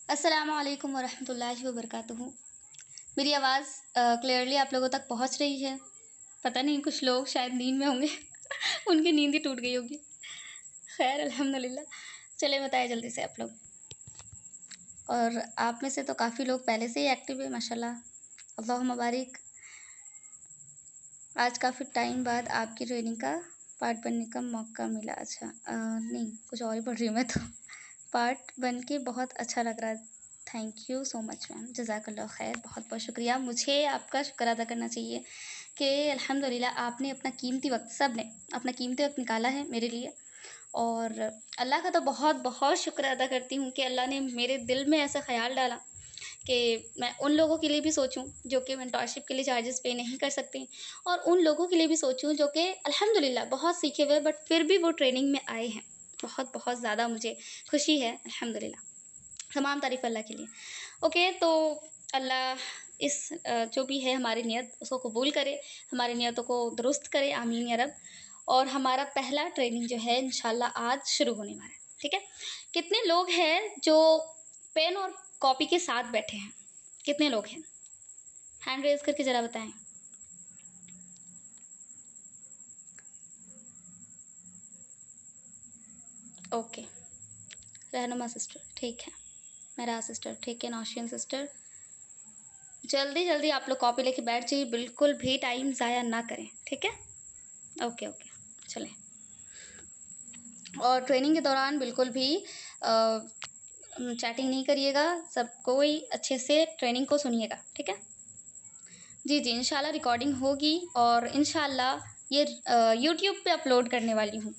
अस्सलाम वालेकुम वरहमतुल्लाहि वबरकातुहू। मेरी आवाज़ क्लियरली आप लोगों तक पहुँच रही है? पता नहीं कुछ लोग शायद नींद में होंगे उनकी नींद ही टूट गई होगी। ख़ैर अल्हम्दुलिल्लाह। चलिए बताएँ जल्दी से आप लोग। और आप में से तो काफ़ी लोग पहले से ही एक्टिव है माशाल्लाह, अल्लाहुम्मा बारिक। आज काफ़ी टाइम बाद आपकी ट्रेनिंग का पार्ट बनने का मौका मिला। अच्छा नहीं कुछ और ही पढ़ रही हूँ मैं तो। पार्ट बन के बहुत अच्छा लग रहा है। Thank you so much ma'am, जज़ाकल्लाह ख़ैर। बहुत-बहुत शुक्रिया। मुझे आपका शुक्र अदा करना चाहिए कि अल्हम्दुलिल्लाह आपने अपना कीमती वक़्त, सब ने अपना कीमती वक़्त निकाला है मेरे लिए। और अल्लाह का तो बहुत-बहुत शुक्र अदा करती हूँ कि अल्लाह ने मेरे दिल में ऐसा ख़्याल डाला कि मैं उन लोगों के लिए भी सोचूँ जो कि मेंटरशिप के लिए चार्जेस पे नहीं कर सकते, और उन लोगों के लिए भी सोचूँ जो कि अल्हम्दुलिल्लाह बहुत सीखे हुए बट फिर भी वो ट्रेनिंग में आए हैं। बहुत-बहुत ज़्यादा मुझे खुशी है अल्हम्दुलिल्लाह। तमाम तारीफ़ अल्लाह के लिए। ओके, तो अल्लाह इस जो भी है हमारी नियत उसको कबूल करे, हमारी नियतों को दुरुस्त करे, आमीन या रब। और हमारा पहला ट्रेनिंग जो है इंशाल्लाह आज शुरू होने वाला है, ठीक है? कितने लोग हैं जो पेन और कॉपी के साथ बैठे हैं? कितने लोग हैं? हैंड रेज़ करके ज़रा बताएँ। ओके, रहनुमा सिस्टर, ठीक है। मेरा सिस्टर, ठीक है, नौशियन सिस्टर। जल्दी-जल्दी आप लोग कॉपी लेके बैठ जाइए, बिल्कुल भी टाइम ज़ाया ना करें, ठीक है? ओके, ओके, चलें। और ट्रेनिंग के दौरान बिल्कुल भी चैटिंग नहीं करिएगा, सब कोई अच्छे से ट्रेनिंग को सुनिएगा, ठीक है? जी, जी, इंशाल्लाह रिकॉर्डिंग होगी और इंशाल्लाह ये यूट्यूब पे अपलोड करने वाली हूँ।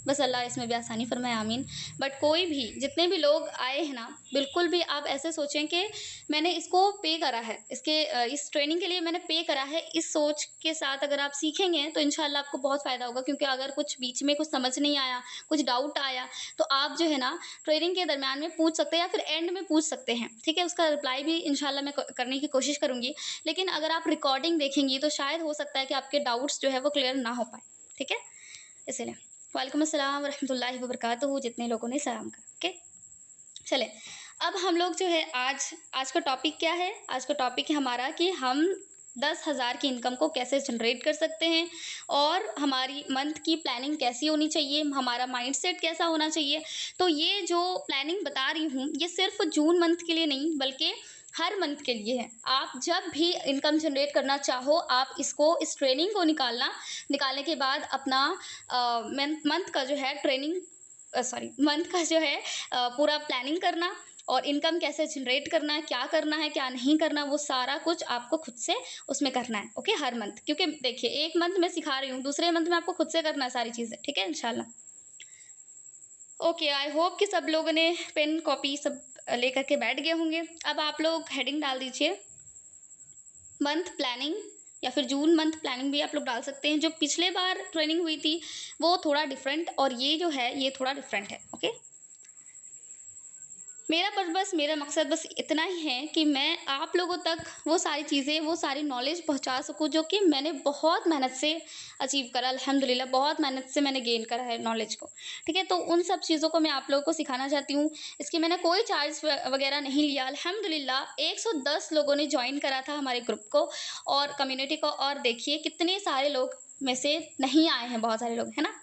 बस अल्लाह इसमें भी आसानी फ़रमाए, आमीन। बट कोई भी जितने भी लोग आए हैं ना, बिल्कुल भी आप ऐसे सोचें कि मैंने इसको पे करा है, इस ट्रेनिंग के लिए मैंने पे करा है, इस सोच के साथ अगर आप सीखेंगे तो इंशाल्लाह आपको बहुत फ़ायदा होगा। क्योंकि अगर कुछ बीच में कुछ समझ नहीं आया, कुछ डाउट आया, तो आप जो है ना ट्रेनिंग के दरमियान में पूछ सकते हैं या फिर एंड में पूछ सकते हैं, ठीक है? उसका रिप्लाई भी इंशाल्लाह मैं क करने की कोशिश करूँगी। लेकिन अगर आप रिकॉर्डिंग देखेंगी तो शायद हो सकता है कि आपके डाउट्स जो है वो क्लियर ना हो पाएँ, ठीक है? इसीलिए। वालेकुम अस्सलाम वरहमतुल्लाहि वबरकातुहू, जितने लोगों ने सलाम कहा, ओके? चलें, अब हम लोग जो है आज आज का टॉपिक क्या है? आज का टॉपिक है हमारा कि हम 10,000 की इनकम को कैसे जनरेट कर सकते हैं और हमारी मंथ की प्लानिंग कैसी होनी चाहिए, हमारा माइंडसेट कैसा होना चाहिए। तो ये जो प्लानिंग बता रही हूँ, ये सिर्फ़ जून मंथ के लिए नहीं बल्कि हर मंथ के लिए है। आप जब भी इनकम जनरेट करना चाहो, आप इस ट्रेनिंग को निकालने के बाद अपना मंथ का जो है मंथ का जो है पूरा प्लानिंग करना और इनकम कैसे जनरेट करना है, क्या है, क्या नहीं करना, वो सारा कुछ आपको खुद से उसमें करना है, ओके? हर मंथ। क्योंकि देखिए, एक मंथ मैं सिखा रही हूँ, दूसरे मंथ में आपको खुद से करना है सारी चीज़ें, ठीक है? इंशाल्लाह। ओके, आई होप कि सब लोगों ने पेन, कॉपी सब लेकर के बैठ गए होंगे। अब आप लोग हेडिंग डाल दीजिए, मंथ प्लानिंग, या फिर जून मंथ प्लानिंग भी आप लोग डाल सकते हैं। जो पिछले बार ट्रेनिंग हुई थी, वो थोड़ा डिफरेंट, और ये जो है, ये थोड़ा डिफरेंट है, ओके? मेरा मकसद बस इतना ही है कि मैं आप लोगों तक वो सारी चीज़ें, वो सारी नॉलेज पहुँचा सकूँ जो कि मैंने बहुत मेहनत से अचीव करा, अल्हम्दुलिल्लाह बहुत मेहनत से मैंने गेन करा है नॉलेज को, ठीक है? तो उन सब चीज़ों को मैं आप लोगों को सिखाना चाहती हूँ। इसकी मैंने कोई चार्ज वगैरह नहीं लिया। अल्हम्दुलिल्लाह 110 लोगों ने जॉइन करा था हमारे ग्रुप को और कम्युनिटी को, और देखिए कितने सारे लोग में से नहीं आए हैं, बहुत सारे लोग, है ना?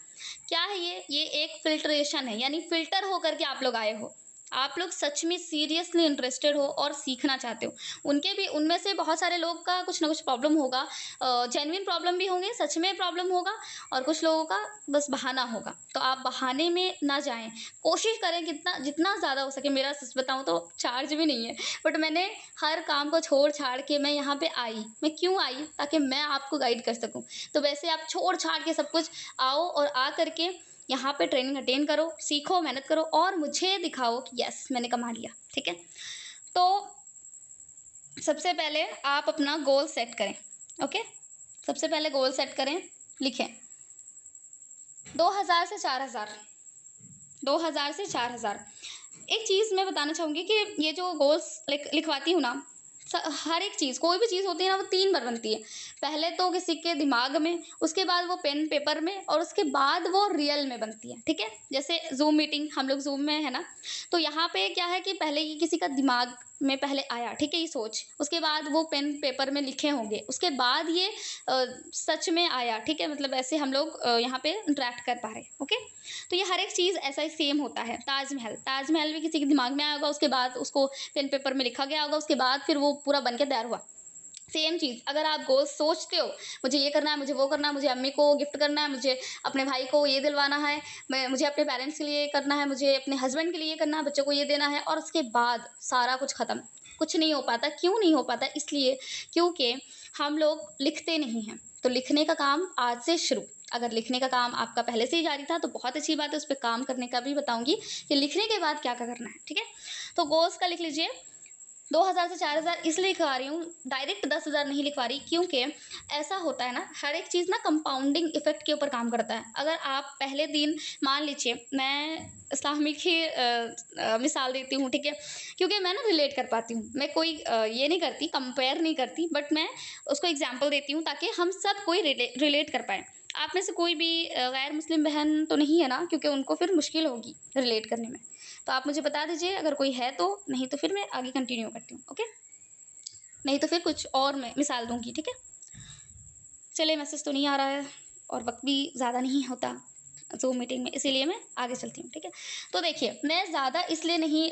क्या है ये? ये एक फ़िल्ट्रेशन है, यानी फ़िल्टर होकर के आप लोग आए हो। आप लोग सच में सीरियसली इंटरेस्टेड हो और सीखना चाहते हो। उनमें से बहुत सारे लोग का कुछ ना कुछ प्रॉब्लम होगा, जेन्युइन प्रॉब्लम भी होंगे, सच में प्रॉब्लम होगा, और कुछ लोगों का बस बहाना होगा। तो आप बहाने में ना जाएँ। कोशिश करें कितना जितना ज़्यादा हो सके। मेरा सच बताऊँ तो चार्ज भी नहीं है, बट मैंने हर काम को छोड़-छाड़ के मैं यहाँ पे आई। मैं क्यों आई? ताकि मैं आपको गाइड कर सकूँ। तो वैसे आप छोड़-छाड़ के सब कुछ आओ और आ कर के यहाँ पे ट्रेनिंग अटेंड करो, सीखो, मेहनत करो और मुझे दिखाओ कि यस मैंने कमा लिया, ठीक है? तो सबसे पहले आप अपना गोल सेट करें, ओके? सबसे पहले गोल सेट करें, लिखें 2000 से 4000, 2000 से 4000। एक चीज़ मैं बताना चाहूँगी कि ये जो गोल्स लिखवाती हूँ ना, हर एक चीज़, कोई भी चीज़ होती है ना, वो 3 बार बनती है। पहले तो किसी के दिमाग में, उसके बाद वो पेन पेपर में, और उसके बाद वो रियल में बनती है, ठीक है? जैसे ज़ूम मीटिंग, हम लोग ज़ूम में है ना, तो यहाँ पे क्या है कि पहले ये किसी का दिमाग में पहले आया, ठीक है, ये सोच, उसके बाद वो पेन पेपर में लिखे होंगे, उसके बाद ये सच में आया, ठीक है? मतलब ऐसे हम लोग यहाँ पे इंटरैक्ट कर पा रहे हैं, ओके? तो ये हर एक चीज़ ऐसा ही सेम होता है। ताजमहल भी किसी के दिमाग में आया होगा, उसके बाद उसको पेन पेपर में लिखा गया होगा, उसके बाद फिर वो पूरा बन के तैयार हुआ। सेम चीज़, अगर आप गोल सोचते हो, मुझे ये करना है, मुझे वो करना है, मुझे अम्मी को गिफ्ट करना है, मुझे अपने भाई को ये दिलवाना है, मुझे अपने पेरेंट्स के लिए ये करना है, मुझे अपने हस्बैंड के लिए ये करना है, बच्चों को ये देना है, और उसके बाद सारा कुछ खत्म। कुछ नहीं हो पाता। क्यों नहीं हो पाता? इसलिए क्योंकि हम लोग लिखते नहीं हैं। तो लिखने का काम आज से शुरू। अगर लिखने का काम आपका पहले से ही जारी था तो बहुत अच्छी बात है, उस पे काम करने का भी बताऊँगी कि लिखने के बाद क्या-क्या करना है, ठीक है? तो गोल्स का लिख लीजिए। 2000 से 4000 इसलिए लिखवा रही हूँ, डायरेक्ट 10,000 नहीं लिखवा रही, क्योंकि ऐसा होता है ना, हर एक चीज़ ना कंपाउंडिंग इफ़ेक्ट के ऊपर काम करता है। अगर आप पहले दिन, मान लीजिए मैं इस्लामिक ही मिसाल देती हूँ, ठीक है? क्योंकि मैं ना रिलेट कर पाती हूँ। मैं कोई ये नहीं करती, कंपेयर नहीं करती, बट मैं उसको एग्ज़ाम्पल देती हूँ ताकि हम सब कोई रिलेट कर पाएँ। आप में से कोई भी गैर मुस्लिम बहन तो नहीं है ना? क्योंकि उनको फिर मुश्किल होगी रिलेट करने में। तो आप मुझे बता दीजिए अगर कोई है तो, नहीं तो फिर मैं आगे कंटिन्यू करती हूँ, ओके? नहीं तो फिर कुछ और मैं मिसाल दूँगी, ठीक है? चलिए, मैसेज तो नहीं आ रहा है और वक़्त भी ज़्यादा नहीं होता ज़ूम मीटिंग में, इसीलिए मैं आगे चलती हूँ, ठीक है? तो देखिए, मैं ज़्यादा इसलिए नहीं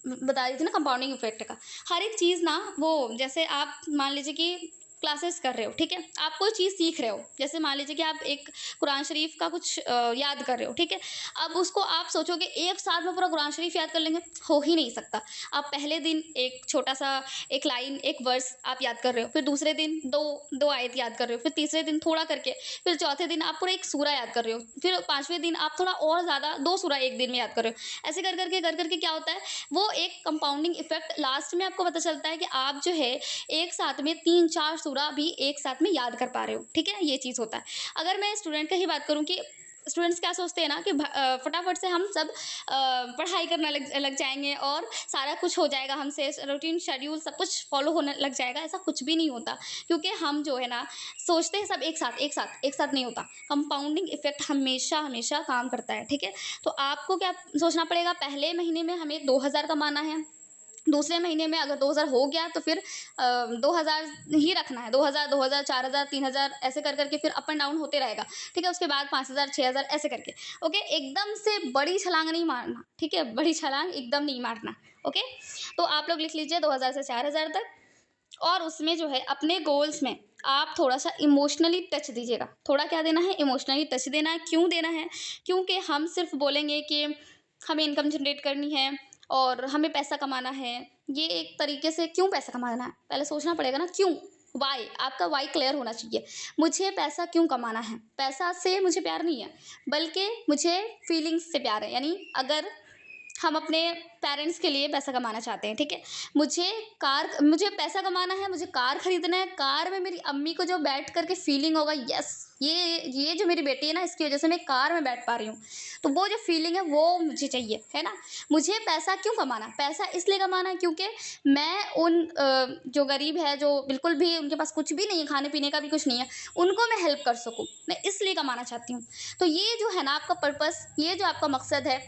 बता रही थी ना कंपाउंडिंग इफ़ेक्ट का। हर एक चीज़ ना, वो जैसे आप मान लीजिए कि क्लासेस कर रहे हो, ठीक है? आप कोई चीज़ सीख रहे हो, जैसे मान लीजिए कि आप एक कुरान शरीफ का कुछ याद कर रहे हो, ठीक है? अब उसको आप सोचोगे एक साथ में पूरा कुरान शरीफ याद कर लेंगे, हो ही नहीं सकता। आप पहले दिन एक छोटा-सा, एक लाइन, एक वर्स आप याद कर रहे हो, फिर दूसरे दिन 2 आयत याद कर रहे हो, फिर तीसरे दिन थोड़ा करके, फिर चौथे दिन आप पूरा एक सूरा याद कर रहे हो, फिर 5वें दिन आप थोड़ा और ज़्यादा 2 सूरा एक दिन में याद कर रहे हो। ऐसे कर कर के क्या होता है, वो एक कंपाउंडिंग इफ़ेक्ट लास्ट में आपको पता चलता है कि आप जो है एक साथ में 3-4 सूरा भी एक साथ में याद कर पा रहे हो, ठीक है? ये चीज़ होता है। अगर मैं स्टूडेंट का ही बात करूँ कि स्टूडेंट्स क्या सोचते हैं ना कि फटाफट से हम सब पढ़ाई करने लग जाएँगे और सारा कुछ हो जाएगा हमसे, रूटीन शेड्यूल सब कुछ फ़ॉलो होने लग जाएगा, ऐसा कुछ भी नहीं होता। क्योंकि हम जो है ना, सोचते हैं सब एक साथ नहीं होता। कंपाउंडिंग इफ़ेक्ट हमेशा काम करता है, ठीक है? तो आपको क्या सोचना पड़ेगा, पहले महीने में हमें 2000 कमाना है, दूसरे महीने में अगर 2000 हो गया तो फिर 2000 ही रखना है, 2000, 2000, 4000, 3000 ऐसे कर के फिर अप एंड डाउन होते रहेगा, ठीक है? उसके बाद 5000, 6000 ऐसे करके, ओके? एकदम से बड़ी छलांग नहीं मारना, ठीक है? बड़ी छलांग एकदम नहीं मारना, ओके? तो आप लोग लिख लीजिए 2000 से 4000 तक, और उसमें जो है अपने गोल्स में आप थोड़ा-सा इमोशनली टच दीजिएगा। थोड़ा क्या देना है? इमोशनली टच देना है। क्यों देना है? क्योंकि हम सिर्फ़ बोलेंगे कि हमें इनकम जनरेट करनी है और हमें पैसा कमाना है। ये एक तरीके से क्यों पैसा कमाना है? पहले सोचना पड़ेगा ना, क्यों? व्हाय? आपका व्हाय क्लियर होना चाहिए। मुझे पैसा क्यों कमाना है? पैसा से मुझे प्यार नहीं है, बल्कि मुझे फीलिंग्स से प्यार है। यानी अगर हम अपने पेरेंट्स के लिए पैसा कमाना चाहते हैं, ठीक है? मुझे पैसा कमाना है, मुझे कार खरीदना है, कार में मेरी अम्मी को जो बैठ कर के फीलिंग होगा, यस, ये जो मेरी बेटी है ना, इसकी वजह से मैं कार में बैठ पा रही हूँ, तो वो जो फीलिंग है वो मुझे चाहिए, है ना? मुझे पैसा क्यों कमाना है? पैसा इसलिए कमाना है क्योंकि मैं उन जो गरीब है, जो बिल्कुल भी उनके पास कुछ भी नहीं है, खाने पीने का भी कुछ नहीं है, उनको मैं हेल्प कर सकूँ, मैं इसलिए कमाना चाहती हूँ। तो ये जो है ना आपका पर्पस, ये जो आपका मकसद है,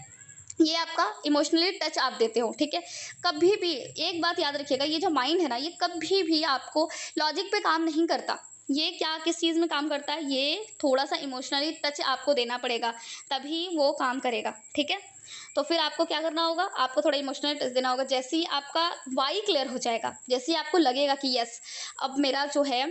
ये आपका इमोशनली टच आप देते हो, ठीक है? कभी भी एक बात याद रखिएगा, ये जो माइंड है ना, ये कभी भी आपको लॉजिक पे काम नहीं करता। ये क्या किस चीज़ में काम करता है? ये थोड़ा-सा इमोशनली टच आपको देना पड़ेगा, तभी वो काम करेगा, ठीक है? तो फिर आपको क्या करना होगा? आपको थोड़ा इमोशनली टच देना होगा। जैसे ही आपका व्हाई क्लियर हो जाएगा, जैसे ही आपको लगेगा कि यस, अब मेरा जो है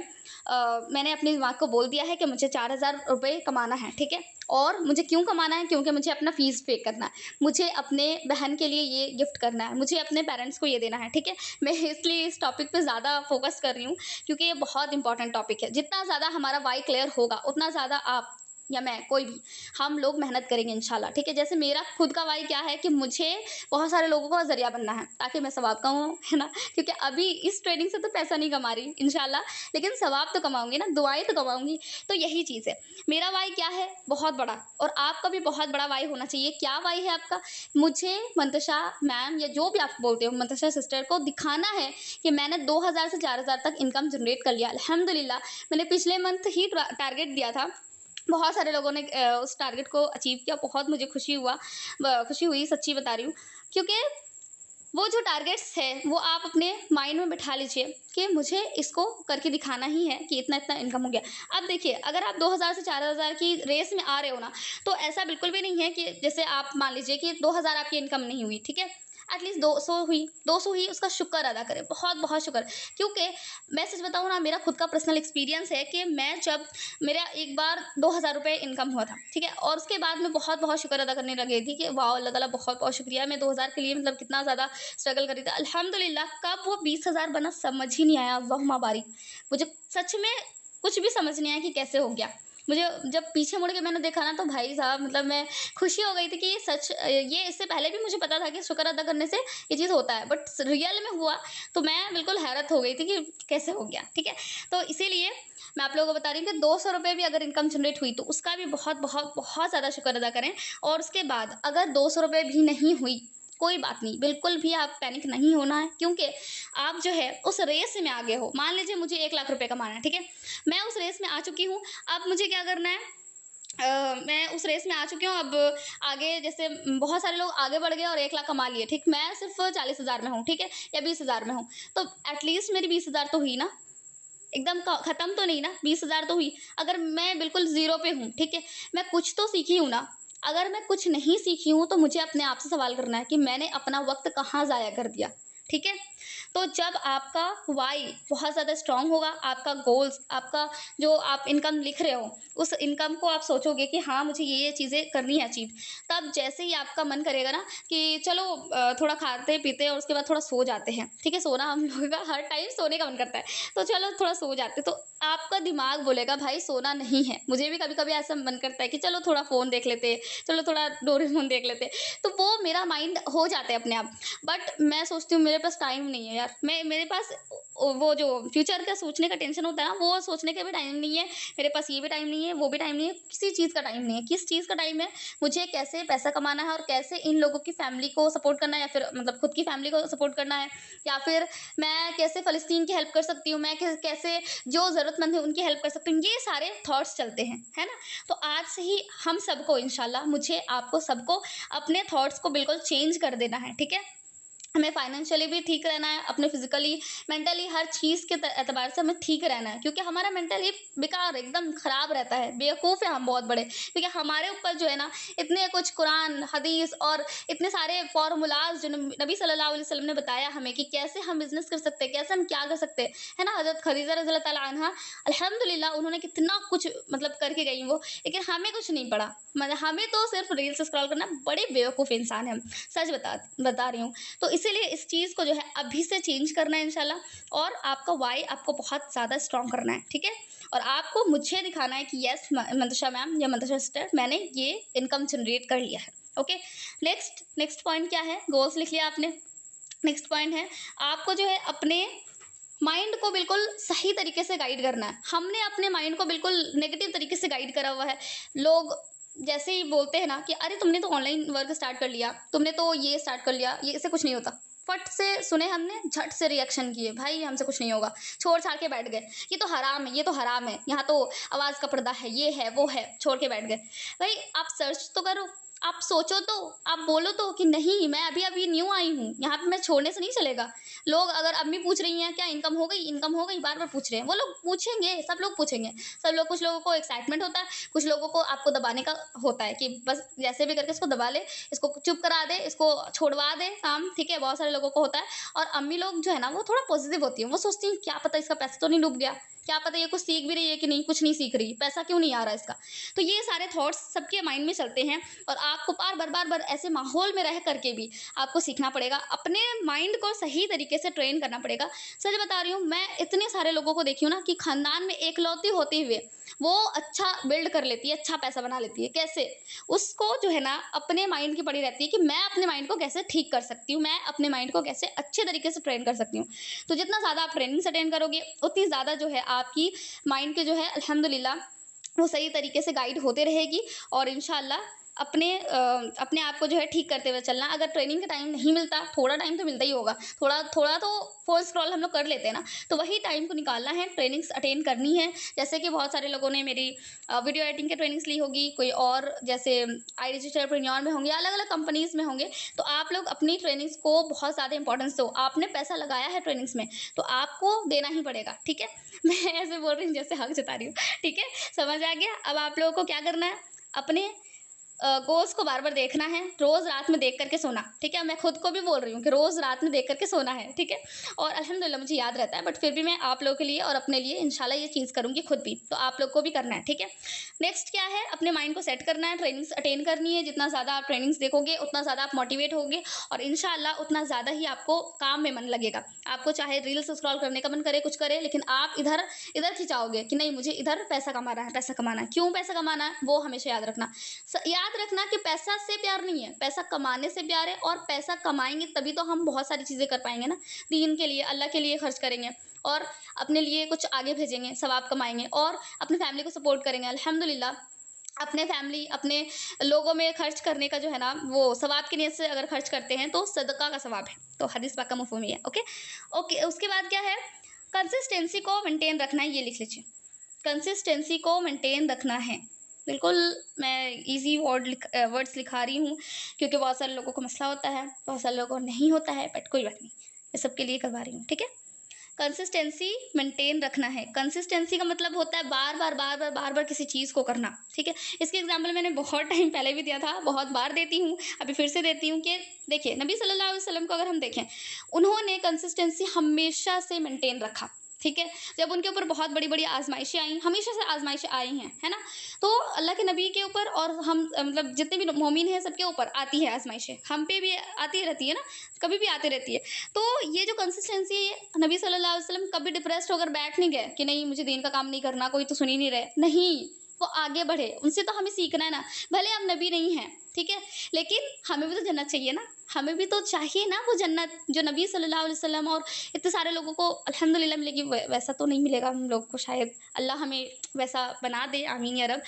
मैंने अपने दिमाग को बोल दिया है कि मुझे 4000 रुपए कमाना है, ठीक है? और मुझे क्यों कमाना है? क्योंकि मुझे अपना फ़ीस पे करना है, मुझे अपने बहन के लिए ये गिफ्ट करना है, मुझे अपने पेरेंट्स को ये देना है, ठीक है? मैं इसलिए इस टॉपिक पे ज़्यादा फ़ोकस कर रही हूँ, क्योंकि ये बहुत इंपॉर्टेंट टॉपिक है। जितना ज़्यादा हमारा व्हाई क्लियर होगा, उतना ज़्यादा आप या मैं, कोई भी, हम लोग मेहनत करेंगे इंशाल्लाह, ठीक है। जैसे मेरा खुद का वाई क्या है कि मुझे बहुत सारे लोगों का ज़रिया बनना है ताकि मैं सवाब कमाऊँ, है ना? क्योंकि अभी इस ट्रेडिंग से तो पैसा नहीं कमा रही इंशाल्लाह, लेकिन सवाब तो कमाऊँगी ना, दुआएँ तो कमाऊँगी। तो यही चीज़ है। मेरा वाई क्या है? बहुत बड़ा, और आपका भी बहुत बड़ा वाई होना चाहिए। क्या वाई है आपका? मुझे मंतशा मैम या जो भी आप बोलते हो, मंतशा सिस्टर को दिखाना है कि मैंने 2000 से 4000 तक इनकम जनरेट कर लिया अल्हम्दुलिल्लाह। मैंने पिछले मंथ ही टारगेट दिया था, बहुत सारे लोगों ने उस टारगेट को अचीव किया, बहुत मुझे खुशी हुई, सच्ची बता रही हूँ। क्योंकि वो जो टारगेट्स है वो आप अपने माइंड में बिठा लीजिए कि मुझे इसको करके दिखाना ही है कि इतना इतना इनकम हो गया। अब देखिए, अगर आप 2000 से 4000 की रेस में आ रहे हो ना, तो ऐसा बिल्कुल भी नहीं है कि जैसे आप मान लीजिए कि 2000 आपकी इनकम नहीं हुई, ठीक है, एटलीस्ट 200 हुई, उसका शुक्र अदा करें, बहुत बहुत शुक्र। क्योंकि मैं सच बताऊँ ना, मेरा खुद का पर्सनल एक्सपीरियंस है कि मैं जब मेरा एक बार 2000 रुपये इनकम हुआ था, ठीक है, और उसके बाद मैं बहुत बहुत शुक्र अदा करने लगी थी कि वाह अल्लाह ताला बहुत बहुत शुक्रिया, मैं 2000 के लिए मतलब कितना ज़्यादा स्ट्रगल करी थी अल्हम्दुलिल्लाह। कब वो 20,000 बना समझ ही नहीं आया, अल्लाहुम्मा बारिक। मुझे सच में कुछ भी समझ नहीं आया कि कैसे हो गया। मुझे जब पीछे मुड़ के मैंने देखा ना, तो भाई साहब मतलब मैं खुशी हो गई थी कि ये सच, ये इससे पहले भी मुझे पता था कि शुक्र अदा करने से ये चीज़ होता है, बट रियल में हुआ तो मैं बिल्कुल हैरत हो गई थी कि कैसे हो गया, ठीक है। तो इसीलिए मैं आप लोगों को बता रही हूँ कि 200 रुपये भी अगर इनकम जनरेट हुई तो उसका भी बहुत बहुत बहुत ज़्यादा शुक्र अदा करें। और उसके बाद अगर 200 रुपये भी नहीं हुई, कोई बात नहीं, बिल्कुल भी आप पैनिक नहीं होना है, क्योंकि आप जो है उस रेस में आगे हो। मान लीजिए मुझे 1 लाख रुपए कमाना है, ठीक है, मैं उस रेस में आ चुकी हूँ। अब मुझे क्या करना है, मैं उस रेस में आ चुकी हूँ। अब आगे जैसे बहुत सारे लोग आगे बढ़ गए और 1 लाख कमा लिए, ठीक, मैं सिर्फ 40,000 में हूँ, ठीक है, या 20,000 में हूँ। तो एटलीस्ट मेरी 20,000 तो हुई ना, एकदम खत्म तो नहीं ना, 20,000 तो हुई। अगर मैं बिल्कुल जीरो पे हूँ, ठीक है, मैं कुछ तो सीखी हूँ ना। अगर मैं कुछ नहीं सीखी हूँ तो मुझे अपने आप से सवाल करना है कि मैंने अपना वक्त कहाँ जाया कर दिया, ठीक है। तो जब आपका वाई बहुत ज़्यादा स्ट्रांग होगा, आपका गोल्स, आपका जो आप इनकम लिख रहे हो, उस इनकम को आप सोचोगे कि हाँ मुझे ये चीज़ें करनी है अचीव, तब जैसे ही आपका मन करेगा ना कि चलो थोड़ा खाते पीते और उसके बाद थोड़ा सो जाते हैं, ठीक है, सोना हम लोगों का हर टाइम सोने का मन करता है, तो चलो थोड़ा सो जाते, तो आपका दिमाग बोलेगा भाई सोना नहीं है। मुझे भी कभी कभी ऐसा मन करता है कि चलो थोड़ा फ़ोन देख लेते, चलो थोड़ा डोरेमोन देख लेते, तो वो मेरा माइंड हो जाता है अपने आप। बट मैं सोचती हूँ मेरे पास टाइम नहीं है यार, मैं मेरे पास वो जो फ्यूचर का सोचने का टेंशन होता है ना, वो सोचने का भी टाइम नहीं है मेरे पास, ये भी टाइम नहीं है, वो भी टाइम नहीं है, किसी चीज़ का टाइम नहीं है। किस चीज़ का टाइम है? मुझे कैसे पैसा कमाना है और कैसे इन लोगों की फैमिली को सपोर्ट करना है, या फिर मतलब खुद की फैमिली को सपोर्ट करना है, या फिर मैं कैसे फ़लस्तीन की हेल्प कर सकती हूँ, मैं कैसे जो ज़रूरतमंद है उनकी हेल्प कर सकती हूँ, ये सारे थॉट्स चलते हैं, है ना? तो आज से ही हम सबको इंशाल्लाह, मुझे, आपको, सबको अपने थॉट्स को बिल्कुल चेंज कर देना है, ठीक है? हमें फाइनेंशियली भी ठीक रहना है, अपने फिजिकली, मेंटली, हर चीज़ के एतबार से हमें ठीक रहना है, क्योंकि हमारा मेंटल ही बेकार एकदम ख़राब रहता है, बेवकूफ़ है हम बहुत बड़े, क्योंकि हमारे ऊपर जो है ना इतने कुछ कुरान हदीस और इतने सारे फार्मूलाज जो नबी सल्लल्लाहु अलैहि वसल्लम ने बताया हमें कि कैसे हम बिजनेस कर सकते हैं, कैसे हम क्या कर सकते हैं, है ना। हज़रत खदीजा रज़ी अल्लाह ताला अन्हा, अल्हम्दुलिल्लाह उन्होंने कितना कुछ मतलब करके गई वो, लेकिन हमें कुछ नहीं पड़ा, मतलब हमें तो सिर्फ रील्स स्क्रॉल करना, बड़े बेवकूफ़ इंसान हैं हम, सच बता रही हूँ। तो इसीलिए इस चीज़ को जो है अभी से चेंज करना है इंशाल्लाह, और आपका वाई आपको बहुत ज़्यादा स्ट्रॉन्ग करना है, ठीक है। और आपको मुझे दिखाना है कि यस मंतशा मैम या मंतशा सिस्टर, मैंने ये इनकम जनरेट कर लिया है। ओके, नेक्स्ट पॉइंट क्या है? गोल्स लिख लिया आपने। नेक्स्ट पॉइंट है, आपको जो है अपने माइंड को बिल्कुल सही तरीके से गाइड करना है। हमने अपने माइंड को बिल्कुल नेगेटिव तरीके से गाइड करा हुआ है। लोग जैसे ही बोलते हैं ना कि अरे तुमने तो ऑनलाइन वर्क स्टार्ट कर लिया, तुमने तो ये स्टार्ट कर लिया, ये इससे कुछ नहीं होता, फट से सुने हमने, झट से रिएक्शन किए, भाई हमसे कुछ नहीं होगा, छोड़ छाड़ के बैठ गए, ये तो हराम है, ये तो हराम है, यहाँ तो आवाज़ का पर्दा है, ये है वो है, छोड़ के बैठ गए। भाई आप सर्च तो करो, आप सोचो तो, आप बोलो तो कि नहीं मैं अभी अभी न्यू आई हूँ, यहाँ पे मैं छोड़ने से नहीं चलेगा। लोग अगर अम्मी पूछ रही हैं क्या इनकम हो गई, इनकम हो गई, बार बार पूछ रहे हैं, वो लोग पूछेंगे, सब लोग पूछेंगे, सब लोग, कुछ लोगों को एक्साइटमेंट होता है, कुछ लोगों को आपको दबाने का होता है कि बस जैसे भी करके इसको दबा ले, इसको चुप करा दे, इसको छोड़वा दे काम, ठीक है, बहुत सारे लोगों को होता है। और अम्मी लोग जो है ना वो थोड़ा पॉजिटिव होती है, वो सोचती हैं क्या पता इसका पैसा तो नहीं डूब गया, क्या पता ये कुछ सीख भी रही है कि नहीं, कुछ नहीं सीख रही, पैसा क्यों नहीं आ रहा इसका। तो ये सारे थॉट्स सबके माइंड में चलते हैं, और आपको बार बार ऐसे माहौल में रह करके भी आपको सीखना पड़ेगा, अपने माइंड को सही तरीके से ट्रेन करना पड़ेगा। सच बता रही हूँ, मैं इतने सारे लोगों को देखी हूँ ना कि खानदान में एकलौती होते हुए वो अच्छा बिल्ड कर लेती है, अच्छा पैसा बना लेती है। कैसे? उसको जो है ना अपने माइंड की पड़ी रहती है कि मैं अपने माइंड को कैसे ठीक कर सकती हूँ, मैं अपने माइंड को कैसे अच्छे तरीके से ट्रेन कर सकती हूँ। तो जितना ज़्यादा आप ट्रेनिंग्स अटेंड करोगे, उतनी ज़्यादा जो है आपकी माइंड के जो है अल्हम्दुलिल्लाह वो सही तरीके से गाइड होते रहेगी, और इंशाल्लाह अपने आप को जो है ठीक करते हुए चलना। अगर ट्रेनिंग का टाइम नहीं मिलता, थोड़ा टाइम तो मिलता ही होगा, थोड़ा थोड़ा तो फ़ोन स्क्रॉल हम लोग कर लेते हैं ना, तो वही टाइम को निकालना है, ट्रेनिंग्स अटेंड करनी है। जैसे कि बहुत सारे लोगों ने मेरी वीडियो एडिटिंग की ट्रेनिंग्स ली होगी, कोई और जैसे आई डिजिटल एंटरप्रेन्योर में होंगे, अलग अलग कंपनीज में होंगे। तो आप लोग अपनी ट्रेनिंग्स को बहुत ज़्यादा इंपॉर्टेंस दो। आपने पैसा लगाया है ट्रेनिंग्स में, तो आपको देना ही पड़ेगा, ठीक है। मैं ऐसे बोल रही हूँ जैसे हक जता रही हूँ, ठीक है। समझ आ गया? अब आप लोगों को क्या करना है, अपने गोल्स को बार बार देखना है, रोज रात में देख करके सोना, ठीक है। मैं खुद को भी बोल रही हूँ कि रोज रात में देख करके सोना है, ठीक है। और अल्हम्दुलिल्लाह मुझे याद रहता है, बट फिर भी मैं आप लोगों के लिए और अपने लिए इंशाल्लाह ये चीज़ करूँगी खुद भी, तो आप लोग को भी करना है, ठीक है। नेक्स्ट क्या है, अपने माइंड को सेट करना है, ट्रेनिंग्स अटेंड करनी है। जितना ज़्यादा आप ट्रेनिंग्स देखोगे, उतना ज़्यादा आप मोटिवेट होगे, और इंशाल्लाह उतना ज़्यादा ही आपको काम में मन लगेगा। आपको चाहे रील्स स्क्रॉल करने का मन करे, कुछ करे, लेकिन आप इधर इधर खिंचाओगे कि नहीं, मुझे इधर पैसा कमाना है, पैसा कमाना है। क्यों पैसा कमाना है, वो हमेशा याद रखना। याद रखना कि पैसा से प्यार नहीं है, पैसा कमाने से प्यार है। और पैसा कमाएंगे तभी तो हम बहुत सारी चीज़ें कर पाएंगे ना, दीन के लिए, अल्लाह के लिए खर्च करेंगे, और अपने लिए कुछ आगे भेजेंगे, सवाब कमाएंगे, और अपनी फैमिली को सपोर्ट करेंगे। अल्हम्दुलिल्लाह अपने फैमिली, अपने लोगों में खर्च करने का जो है ना, वो सवाब की नीयत से अगर खर्च करते हैं तो सदका का सवाब है। तो हदीस पाक का मफ़हूम ही है। ओके ओके, उसके बाद क्या है, कंसिस्टेंसी को मेंटेन रखना है। ये लिख लीजिए, कंसिस्टेंसी को मेंटेन रखना है। बिल्कुल, मैं इजी वर्ड्स लिखा रही हूँ, क्योंकि बहुत सारे लोगों को मसला होता है, बहुत सारे लोगों को नहीं होता है, बट कोई बात नहीं, मैं सबके लिए करवा रही हूँ, ठीक है। कंसिस्टेंसी मेंटेन रखना है। कंसिस्टेंसी का मतलब होता है बार बार किसी चीज़ को करना, ठीक है। इसके एग्जाम्पल मैंने बहुत टाइम पहले भी दिया था, बहुत बार देती हूँ, अभी फिर से देती हूँ कि देखिए, नबी सल्लल्लाहु अलैहि वसल्लम को अगर हम देखें, उन्होंने कंसिस्टेंसी हमेशा से मेंटेन रखा, ठीक है। जब उनके ऊपर बहुत बड़ी बड़ी आजमाइशें आई, हमेशा से आजमाइशें आई हैं, है ना। तो अल्लाह के नबी के ऊपर, और हम मतलब जितने भी मोमिन हैं सबके ऊपर आती है आजमाइशें, हम पे भी आती रहती है ना, कभी भी आती रहती है। तो ये जो कंसिस्टेंसी है, नबी सल्लल्लाहु अलैहि वसल्लम कभी डिप्रेस्ड होकर बैठ नहीं गए कि नहीं मुझे दीन का काम नहीं करना, कोई तो सुन ही नहीं रहे, नहीं, वो आगे बढ़े। उनसे तो हमें सीखना है ना, भले हम नबी नहीं हैं, ठीक है, लेकिन हमें भी तो जन्नत चाहिए ना, हमें भी तो चाहिए ना वो जन्नत जो नबी सल्लल्लाहु अलैहि वसल्लम और इतने सारे लोगों को अल्हम्दुलिल्लाह मिलेगी। वैसा तो नहीं मिलेगा हम लोग को शायद, अल्लाह हमें वैसा बना दे, आमीन या रब।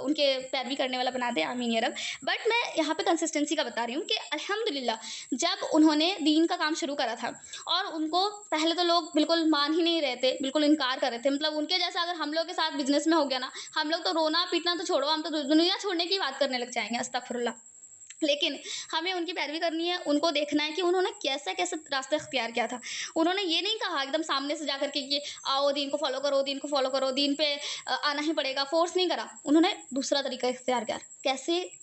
उनके पैरवी करने वाला बना दे, आमीन या रब। बट मैं यहाँ पे कंसिस्टेंसी का बता रही हूँ कि अल्हम्दुलिल्लाह जब उन्होंने दीन का काम शुरू करा था, और उनको पहले तो लोग बिल्कुल मान ही नहीं रहे थे, बिल्कुल इनकार कर रहे थे। मतलब उनके जैसा अगर हम लोग के साथ बिजनेस में हो गया ना, हम लोग तो रोना पीटना तो छोड़ो, हम तो दुनिया छोड़ने की बात करने लग जाएंगे, अस्तगफुरुल्लाह। लेकिन हमें उनकी पैरवी करनी है, उनको देखना है कि उन्होंने कैसा-कैसा रास्ता इख्तियार किया था। उन्होंने ये नहीं कहा एकदम सामने से जाकर के कि आओ दीन को फ़ॉलो करो, दीन को फ़ॉलो करो, दीन पे आना ही पड़ेगा, फ़ोर्स नहीं करा। उन्होंने दूसरा तरीका इख्तियार किया।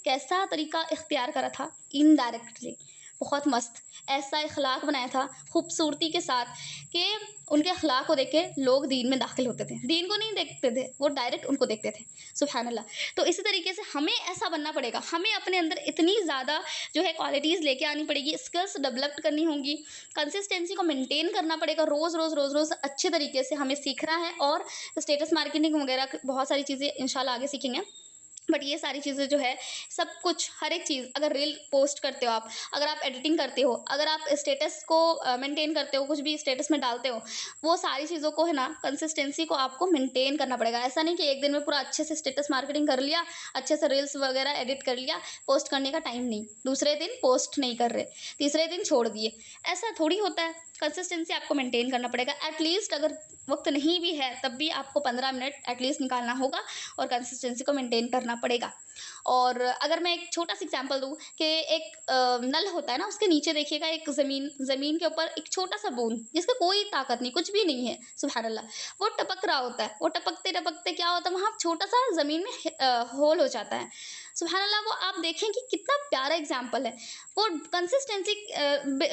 कैसा तरीका इख्तियार करा था? इनडायरेक्टली, बहुत मस्त ऐसा इखलाक बनाया था खूबसूरती के साथ कि उनके अखलाक को देख के लोग दीन में दाखिल होते थे। दीन को नहीं देखते थे, वो डायरेक्ट उनको देखते थे। सुभान अल्लाह। तो इसी तरीके से हमें ऐसा बनना पड़ेगा, हमें अपने अंदर इतनी ज़्यादा जो है क्वालिटीज़ लेके आनी पड़ेगी, स्किल्स डेवलप करनी होंगी, कंसिस्टेंसी को मेंटेन करना पड़ेगा, रोज़ अच्छे तरीके से हमें सीखना है। और स्टेटस मार्केटिंग वगैरह बहुत सारी चीज़ें इंशाल्लाह आगे सीखेंगे। बट ये सारी चीज़ें जो है, सब कुछ, हर एक चीज़, अगर रील पोस्ट करते हो आप, अगर आप एडिटिंग करते हो, अगर आप स्टेटस को मेंटेन करते हो, कुछ भी स्टेटस में डालते हो, वो सारी चीज़ों को है ना, कंसिस्टेंसी को आपको मेंटेन करना पड़ेगा। ऐसा नहीं कि एक दिन में पूरा अच्छे से स्टेटस मार्केटिंग कर लिया, अच्छे से रील्स वगैरह एडिट कर लिया, पोस्ट करने का टाइम नहीं, दूसरे दिन पोस्ट नहीं कर रहे, तीसरे दिन छोड़ दिए, ऐसा थोड़ी होता है। कंसिस्टेंसी आपको मेंटेन करना पड़ेगा। एटलीस्ट अगर वक्त नहीं भी है, तब भी आपको 15 मिनट एटलीस्ट निकालना होगा, और कंसिस्टेंसी को मेंटेन करना पड़ेगा। और अगर मैं एक छोटा सा एग्जांपल दूँ कि एक नल होता है ना, उसके नीचे देखिएगा एक ज़मीन के ऊपर एक छोटा सा बूंद, जिसका कोई ताकत नहीं, कुछ भी नहीं है, सुभान अल्लाह, वो टपक रहा होता है। वो टपकते-टपकते क्या होता है, वहाँ छोटा सा ज़मीन में होल हो जाता है। सुभान अल्लाह, वो आप देखें कि कितना प्यारा एग्जाम्पल है। वो कंसिस्टेंसी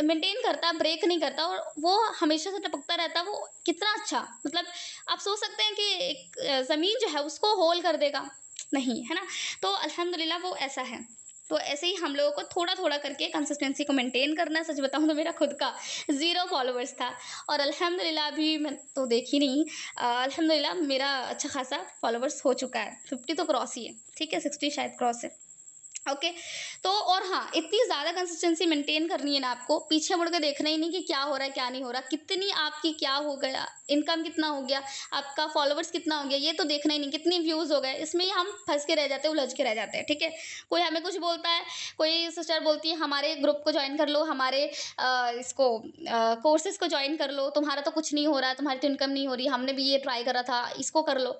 मेंटेन करता है, ब्रेक नहीं करता, और वो हमेशा से टपकता रहता है। वो कितना अच्छा, मतलब आप सोच सकते हैं कि एक ज़मीन जो है उसको होल कर देगा, नहीं, है ना। तो अल्हम्दुलिल्लाह वो ऐसा है। तो ऐसे ही हम लोगों को थोड़ा-थोड़ा करके कंसिस्टेंसी को मेंटेन करना है। सच बताऊँ तो मेरा खुद का 0 फॉलोवर्स था और अल्हम्दुलिल्लाह अभी मैं तो देखी नहीं, अल्हम्दुलिल्लाह मेरा अच्छा खासा फॉलोवर्स हो चुका है, 50 तो क्रॉस ही है, ठीक है, 60 शायद क्रॉस है। ओके। तो और हाँ, इतनी ज़्यादा कंसिस्टेंसी मेंटेन करनी है ना आपको, पीछे मुड़ के देखना ही नहीं कि क्या हो रहा है, क्या नहीं हो रहा, कितनी आपकी क्या हो गया, इनकम कितना हो गया, आपका फॉलोवर्स कितना हो गया, ये तो देखना ही नहीं, कितनी व्यूज़ हो गए, इसमें ही हम फँस के रह जाते हैं, उलझ के रह जाते हैं, ठीक है। कोई हमें कुछ बोलता है, कोई सिस्टर बोलती है हमारे ग्रुप को जॉइन कर लो, हमारे कोर्सेज़ को जॉइन कर लो, तुम्हारा तो कुछ नहीं हो रहा है, तुम्हारी तो इनकम नहीं हो रही, हमने भी ये ट्राई करा था, इसको कर लो।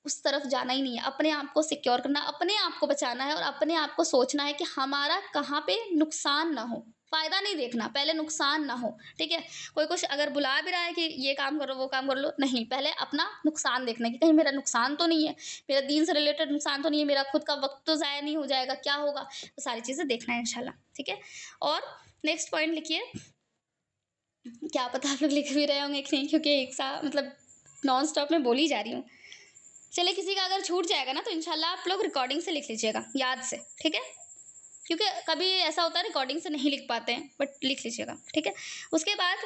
उस तरफ जाना ही नहीं है, अपने आप को सिक्योर करना, अपने आप को बचाना है और अपने आप को सोचना है कि हमारा कहाँ पे नुकसान ना हो। फ़ायदा नहीं देखना, पहले नुकसान ना हो, ठीक है? कोई कुछ अगर बुला भी रहा है कि ये काम करो, वो काम कर लो, नहीं, पहले अपना नुकसान देखना है कि कहीं मेरा नुकसान तो नहीं है, मेरा दीन से रिलेटेड नुकसान तो नहीं है, मेरा खुद का वक़्त तो ज़ाया नहीं हो जाएगा, क्या होगा? वो सारी चीज़ें देखना है इंशाल्लाह, ठीक है? और नेक्स्ट पॉइंट लिखिए, क्या पता आप लोग लिख भी रहे होंगे कि नहीं, क्योंकि एक सा मतलब नॉन स्टॉप मैं बोल ही जा रही हूँ। चलिए, किसी का अगर छूट जाएगा ना तो इंशाल्लाह आप लोग रिकॉर्डिंग से लिख लीजिएगा, याद से, ठीक है? क्योंकि कभी ऐसा होता है रिकॉर्डिंग से नहीं लिख पाते हैं, बट लिख लीजिएगा, ठीक है? उसके बाद